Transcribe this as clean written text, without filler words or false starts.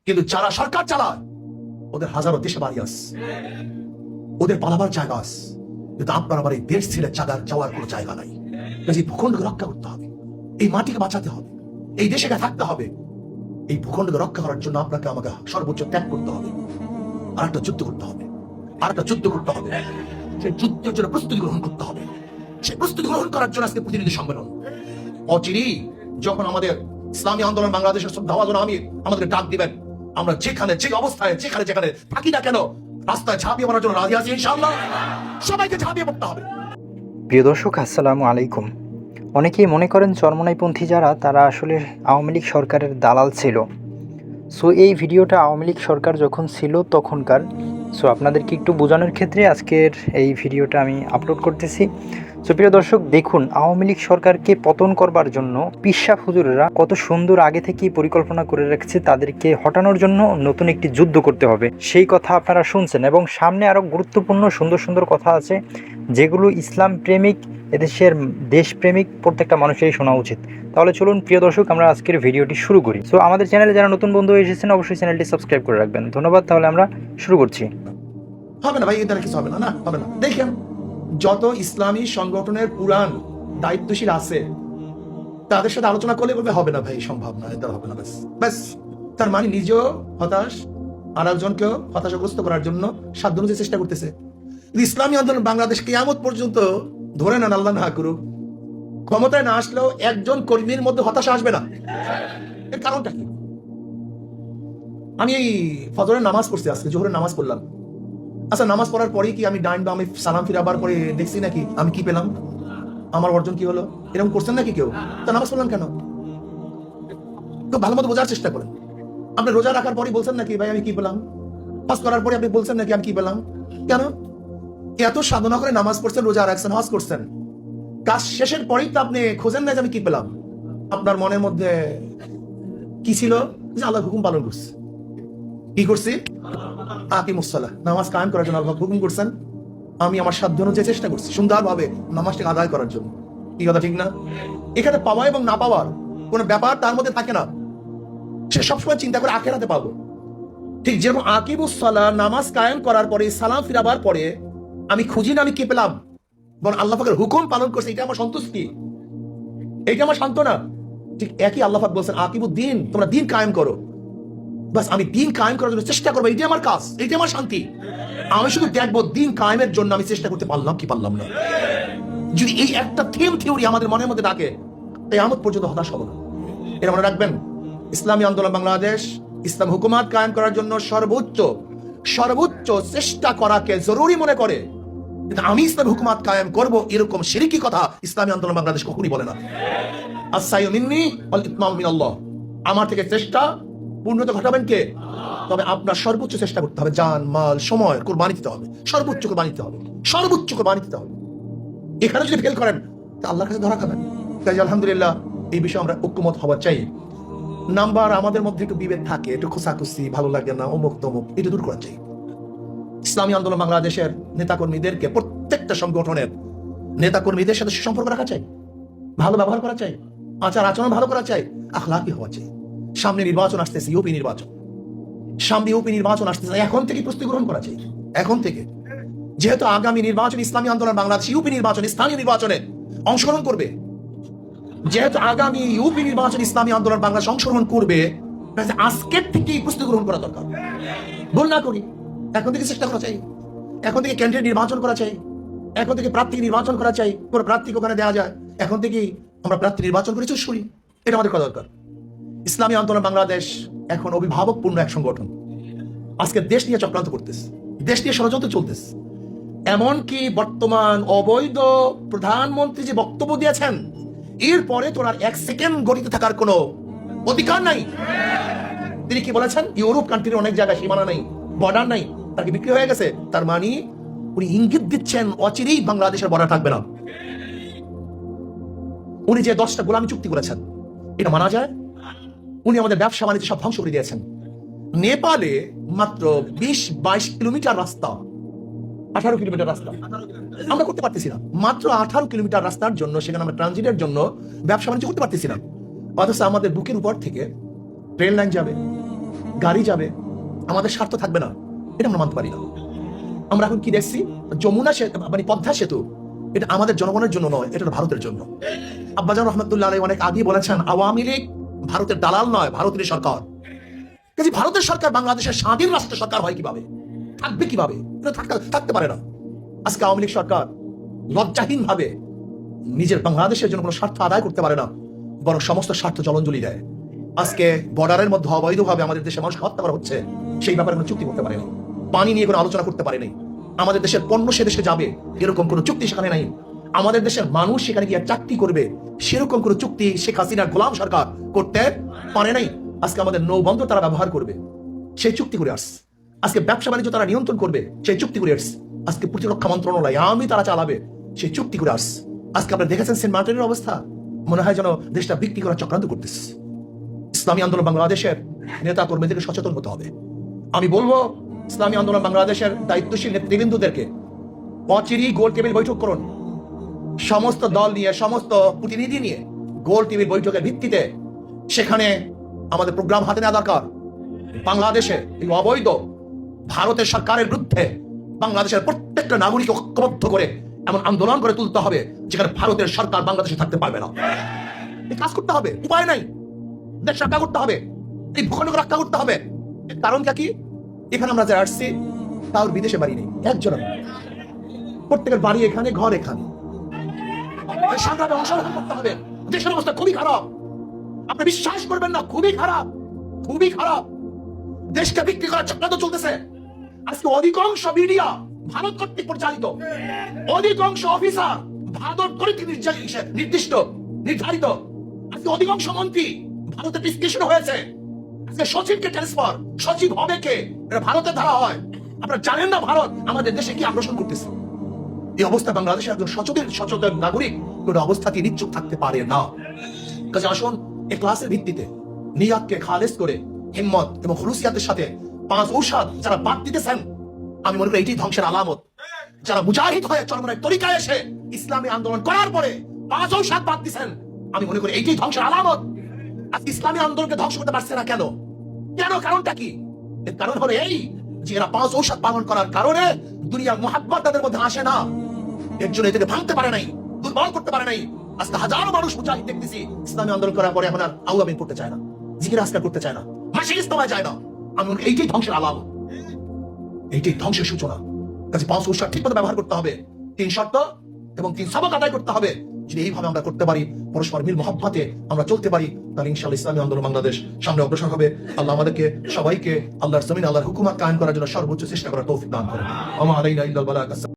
কিন্তু যারা সরকার চালায় ওদের হাজারো দেশে বাড়ি আস, ওদের পালাবার জায়গা আস, কিন্তু আপনার আমার এই দেশ ছেড়ে যাওয়ার কোনো জায়গা নাই। এই ভূখণ্ডকে রক্ষা করতে হবে, এই মাটিকে বাঁচাতে হবে, এই দেশে থাকতে হবে। এই ভূখণ্ডকে রক্ষা করার জন্য আপনাকে আমাকে সর্বোচ্চ ত্যাগ করতে হবে, আর একটা যুদ্ধ করতে হবে, আর একটা যুদ্ধ করতে হবে। সেই যুদ্ধের জন্য প্রস্তুতি গ্রহণ করতে হবে। সেই প্রস্তুতি গ্রহণ করার জন্য আজকে প্রতিনিধি সম্মেলন। অচিরেই যখন আমাদের ইসলামী আন্দোলন বাংলাদেশের শ্রদ্ধাভাজন আমি আমাদের ডাক দিবেন, আমরা যেখানে যে অবস্থায় যেখানে থাকি না কেন রাস্তায় ঝাঁপিয়ে পড়ার জন্য রাজি আছি ইনশাআল্লাহ। সবাইকে ঝাঁপিয়ে পড়তে হবে। প্রিয় দর্শক, আসসালামু আলাইকুম। অনেকেই মনে করেন চরমনাইপন্থী যারা, তারা আসলে আওয়ামী লীগ সরকারের দালাল ছিল। সো এই ভিডিওটা আওয়ামী লীগ সরকার যখন ছিল তখনকার। সো আপনাদেরকে একটু বোঝানোর ক্ষেত্রে আজকের এই ভিডিওটা আমি আপলোড করতেছি। সো প্রিয় দর্শক, দেখুন আওয়ামী লীগ সরকারকে পতন করবার জন্য পিশাব হুজুরেরা কত সুন্দর আগে থেকেই পরিকল্পনা করে রাখছে, তাদেরকে হটানোর জন্য নতুন একটি যুদ্ধ করতে হবে। সেই কথা আপনারা শুনছেন, এবং সামনে আরও গুরুত্বপূর্ণ সুন্দর সুন্দর কথা আছে যেগুলো ইসলাম প্রেমিক, এদেশের দেশপ্রেমিক প্রত্যেকটা মানুষেরই শোনা উচিত। তাহলে চলুন প্রিয় দর্শক, আমরা আজকের ভিডিওটি শুরু করি। সো আমাদের চ্যানেলে যারা নতুন বন্ধু এসেছেন অবশ্যই চ্যানেলটি সাবস্ক্রাইব করে রাখবেন। ধন্যবাদ। তাহলে আমরা শুরু করছি। হবে না ভাই, এর দ্বারা কিছু হবে না, না হবে না। দেখেন, যত ইসলামী সংগঠনের পুরাণ দায়িত্বশীল আছে তাদের সাথে আলোচনা করলে বলবে হবে না ভাই, সম্ভব না, এটা হবে না। ব্যাস তার মানে নিজেও হতাশ, আর একজনকেও হতাশাগ্রস্ত করার জন্য সাধ্য অনুযায়ী চেষ্টা করতেছে। ইসলামী আন্দোলন বাংলাদেশ কিয়ামত পর্যন্ত ধরে নেন, আল্লাহ না করুক, ক্ষমতায় না আসলেও একজন কর্মীর মধ্যে হতাশা আসবে না। এর কারণটা কি? আমি এই ফজরের নামাজ পড়ছি, আজকে জোহরের নামাজ পড়লাম। আচ্ছা, নামাজ পড়ার পরেই কি আমি ডাইন বা আমি সালাম ফিরাবার পরে দেখছি নাকি আমি কি পেলাম, আমার অর্জন কি হলো? এরকম করছেন নাকি কেউ? তা নামাজ পড়লাম কেন? তো ভালো মতো বোঝার চেষ্টা করেন। আপনি রোজা রাখার পরই বলছেন নাকি ভাই আমি কি পেলাম? হজ করার পরে আপনি বলছেন নাকি আমি কি পেলাম? কেন? এত সাধনা করে নামাজ পড়ছেন, রোজা রাখছেন, হজ করছেন, কাজ শেষের পরেই তো আপনি খোঁজেন না যে আমি কি পেলাম। আপনার মনের মধ্যে কি ছিল? যে আল্লাহ হুকুম পালন করছে। কি করছি? আকিমুসসালাহ, নামাজ কায়েম করার জন্য আল্লাহ হুকুম করছেন। আমি আমার সাধ্য অনুযায়ী চেষ্টা করছি সুন্দরভাবে নামাজটাকে আদায় করার জন্য। কি কথা ঠিক না? এখানে পাওয়া এবং না পাওয়ার কোন ব্যাপার তার মধ্যে থাকে না। সে সবসময় চিন্তা করে আখেরাতে পাবো। ঠিক যেরকম আকিমুসসালাহ, নামাজ কায়েম করার পরে সালাম ফিরাবার পরে আমি খুঁজি না আমি কি পেলাম, বরং আল্লাহ পাকের হুকুম পালন করছে, এটা আমার সন্তুষ্টি, এটা আমার সান্ত্বনা। ঠিক একই আল্লাহ পাক বলছেন আকিমুদ্দিন, তোমরা দিন কায়েম করো। বাস আমি দিন কায়েম করার জন্য চেষ্টা করবো, এটাই আমার কাজ, এটাই আমার শান্তি। আমি শুধু দেখবো দিন কায়েমের জন্য আমি চেষ্টা করতে পারলাম কি পারলাম না। যদি এই একটা থিওরি আমাদের মনের মধ্যে ডাকে, কিয়ামত পর্যন্ত হতাশ হবো না। এটা মনে রাখবেন, ইসলামী আন্দোলন বাংলাদেশ ইসলাম হুকুমাত কায়েম করার জন্য সর্বোচ্চ চেষ্টা করাকে জরুরি মনে করে। কিন্তু আমি ইসলাম হুকুমাত কায়েম করব এরকম শিরকি কথা ইসলামী আন্দোলন বাংলাদেশ কখনই বলে না। আস-সাইয়ু মিন্নি ওয়াল ইতমামু মিনাল্লাহ, আমার থেকে চেষ্টা পূর্ণতা ঘটাবেন কে? তবে আপনার সর্বোচ্চ চেষ্টা করতে হবে, জান মাল সময় কোরবানি দিতে হবে, সর্বোচ্চ কোরবানি দিতে হবে, সর্বোচ্চ কোরবানি দিতে হবে। এখানে যদি ফেল করেন তা আল্লাহর কাছে ধরা খাবেন। তাই আলহামদুলিল্লাহ এই বিষয়ে আমরা ঐক্যমত হওয়া চাই। নাম্বার আমাদের মধ্যে একটু বিভেদ থাকে, একটু খোসাখুসি, ভালো লাগে না, অমুক তমুক, এটা দূর করা চাই। ইসলামী আন্দোলন বাংলাদেশের নেতাকর্মীদেরকে, প্রত্যেকটা সংগঠনের নেতাকর্মীদের সাথে সুসম্পর্ক রাখা চাই, ভালো ব্যবহার করা চাই, আচার আচরণ ভালো করা চাই, আখলাকি হওয়া চাই। সামনে নির্বাচন আসতেছে, ইউপি নির্বাচন আসতেছে, এখন থেকে প্রস্তুতি গ্রহণ করা চাই। এখন থেকে, যেহেতু আগামী নির্বাচন ইসলামী আন্দোলন বাংলাদেশ ইউপি নির্বাচন স্থানীয় নির্বাচনে অংশগ্রহণ করবে, যেহেতু আগামী ইউপি নির্বাচন ইসলামী আন্দোলন বাংলাদেশ অংশগ্রহণ করবে, আজকের থেকেই প্রস্তুতি গ্রহণ করা দরকার। ভুল না করি, এখন থেকে চেষ্টা করা চাই, এখন থেকে ক্যান্ডিডেট নির্বাচন করা চাই, এখন থেকে প্রার্থী নির্বাচন করা চাই, কোন প্রার্থীকে ওখানে দেওয়া যায়, এখন থেকেই আমরা প্রার্থী নির্বাচন করে চুজ করি। এটা আমাদের করা দরকার। ইসলামী আন্দোলন বাংলাদেশ এখন অভিভাবকপূর্ণ এক সংগঠন, আজকে দেশ নিয়ে চক্রান্ত করতেছে, দেশ নিয়ে ষড়যন্ত্র চলতেছে। এমনকি বর্তমান অবৈধ প্রধানমন্ত্রী যে বক্তব্য দিয়েছেন, এরপরে তোর আর এক সেকেন্ড গড়িতে থাকার কোনো অধিকার নাই। তিনি কি বলেছেন? ইউরোপ কান্ট্রির অনেক জায়গায় সীমানা নাই, বর্ডার নাই, তার কি বিক্রি হয়ে গেছে? তার মানে উনি ইঙ্গিত দিচ্ছেন অচিরেই বাংলাদেশের বর্ডার থাকবে না। উনি যে 10টা গোলামি চুক্তি করেছেন, এটা মানা যায়? উনি আমাদের ব্যবসা বাণিজ্য সব ধ্বংস করে দিয়েছেন। নেপালে মাত্র 20-22 কিলোমিটার রাস্তা, 18 কিলোমিটার রাস্তা আমরা করতে পারতেছি না। মাত্র 18 কিলোমিটার রাস্তার জন্য সেখানে আমরা ট্রানজিটের জন্য ব্যবসা বাণিজ্য করতে পারতেছি না। অথচ আমাদের বুকের উপর থেকে ট্রেন লাইন যাবে, গাড়ি যাবে, আমাদের স্বার্থ থাকবে না, এটা আমরা মানতে পারি না। আমরা এখন কি দেখছি, যমুনা সেতু মানে পদ্মা সেতু, এটা আমাদের জনগণের জন্য নয়, এটা ভারতের জন্য। আব্বাজান রহমতুল্লাহ আলাইহি অনেক আগে বলেছেন, আওয়ামী লীগ ভারতের দালাল নয়, ভারতের সরকার। কাজে ভারতের সরকার বাংলাদেশের স্বাধীন রাষ্ট্র সরকার হয় কিভাবে, থাকবে কিভাবে? এটা থাকতে পারে না। আজকে আওয়ামী লীগ সরকার লজ্জাহীন ভাবে নিজের বাংলাদেশের জন্য কোনো স্বার্থ আদায় করতে পারে না, বরং সমস্ত স্বার্থ জলাঞ্জলি দেয়। আজকে বর্ডারের মধ্যে অবৈধভাবে আমাদের দেশে মানুষ হত্যা করা হচ্ছে, সেই ব্যাপারে কোনো চুক্তি করতে পারেনি। পানি নিয়ে কোনো আলোচনা করতে পারেনি। আমাদের দেশের পণ্য সে দেশে যাবে, এরকম কোনো চুক্তি সেখানে নাই। আমাদের দেশের মানুষ সেখানে গিয়ে চাকরি করবে, সেরকম কোনো চুক্তি শেখ হাসিনার গোলাম সরকার করতে পারে নাই। আজকে আমাদের নৌবন্দর তারা ব্যবহার করবে, সেই চুক্তি করে আসছে। আজকে ব্যবসা বাণিজ্য তারা নিয়ন্ত্রণ করবে, সেই চুক্তি করে আসছে। আজকে প্রতিরক্ষা মন্ত্রণালয় আমি তারা চালাবে, সেই চুক্তি করে আসছে। আজকে আপনারা দেখেছেন সেন্ট মার্টিনের অবস্থা, মনে হয় যেন দেশটা বিক্রি করার চক্রান্ত করতেছে। ইসলামী আন্দোলন বাংলাদেশের নেতা কর্মীদেরকে সচেতন হতে হবে। আমি বলবো ইসলামী আন্দোলন বাংলাদেশের দায়িত্বশীল নেতৃবৃন্দদেরকে অচিরেই গোল টেবিল বৈঠক করুন, সমস্ত দল নিয়ে, সমস্ত প্রতিনিধি নিয়ে গোল টেবিল বৈঠকের ভিত্তিতে সেখানে আমাদের প্রোগ্রাম হাতে নেওয়া দরকার। বাংলাদেশে এই অবৈধ ভারতের সরকারের বিরুদ্ধে বাংলাদেশের প্রত্যেকটা নাগরিক ঐক্যবদ্ধ করে এমন আন্দোলন করে তুলতে হবে যেখানে ভারতের সরকার বাংলাদেশে থাকতে পারবে না। এই কাজ করতে হবে, উপায় নাই। দেশ রক্ষা করতে হবে, এই ভূখণ্ড রক্ষা করতে হবে। কারণটা কি? এখানে আমরা যে আসছি তার বিদেশে বাড়ি নেই, একজন, প্রত্যেকের বাড়ি এখানে, ঘর এখানে। সংগ্রামে অংশগ্রহণ করতে হবে। দেশের অবস্থা খুবই খারাপ, আপনি বিশ্বাস করবেন না, খুবই খারাপ, খুবই খারাপ। দেশকে বিক্রি করার চক্রান্ত চলতেছে। আজকে অধিকাংশ মিডিয়া ভারত কর্তৃক পরিচালিত, অধিকাংশ অফিসার ভারত কর্তৃক নির্ধারিত। আজকে অধিকাংশ মন্ত্রী ভারতে প্রেসক্রিপশন হয়েছে। আজকে সচিবকে ট্রান্সফার, সচিব হবে কে, এটা ভারতে ধরা হয়। আপনারা জানেন না ভারত আমাদের দেশে কি আগ্রাসন করতেছে। এই অবস্থা বাংলাদেশের একজন সচেতন নাগরিক কোন অবস্থাতে নিশ্চুপ থাকতে পারে না। কাজে আসুন এই ক্লাসের ভিত্তিতে নিয়াতকে খালেস করে হিম্মত এবং খুলুসিয়াতের সাথে 5 ঔষধ যারা বাদ দিতেছেন, আমি মনে করি এইটি ধ্বংসের আলামত। যারা মুজাহিদ হয়ে চরমনায় তরিকায় এসে ইসলামী আন্দোলন করার পরে 5 ঔষধ বাদ দিচ্ছেন, আমি মনে করি এইটি ধ্বংসের আলামত। আজকে ইসলামী আন্দোলনকে ধ্বংস করতে পারছে না কেন? কারণটা কি? এর কারণ হলো এই যে এরা 5 ঔষধ পালন করার কারণে দুনিয়ার মুহাব্বত তাদের মধ্যে আসে না। এর জন্য এটাকে ভাঙতে পারে নাই, দুর্বল করতে পারে নাই। আজকে হাজারো মানুষ মুজাহিদ দেখতেছি ইসলামী আন্দোলন করার পরে এখন আর আউয়াবিন করতে চায় না, জিকির আজকার করতে চায় না, মাসিক ইস্তেমায় যায় না। আমি মনে করি এইটাই ধ্বংসের আলামত, এইটাই ধ্বংসের সূচনা। কাজে 5 ঔষধ ঠিক মতো ব্যবহার করতে হবে, 3 শর্ত এবং 3 সবক আদায় করতে হবে। যদি এইভাবে আমরা করতে পারি, পরস্পর মিল মহব্বতে আমরা চলতে পারি, তাহলে ইনশাআল্লাহ ইসলামী আন্দোলন বাংলাদেশ সামনে অগ্রসর হবে। আল্লাহ আমাদেরকে সবাইকে আল্লাহর জমিন, আল্লাহর হুকুমত কায়েম করার জন্য সর্বোচ্চ চেষ্টা করার তৌফিক দান করেন। আমা আলাইনা ইল্লাল বালাগ।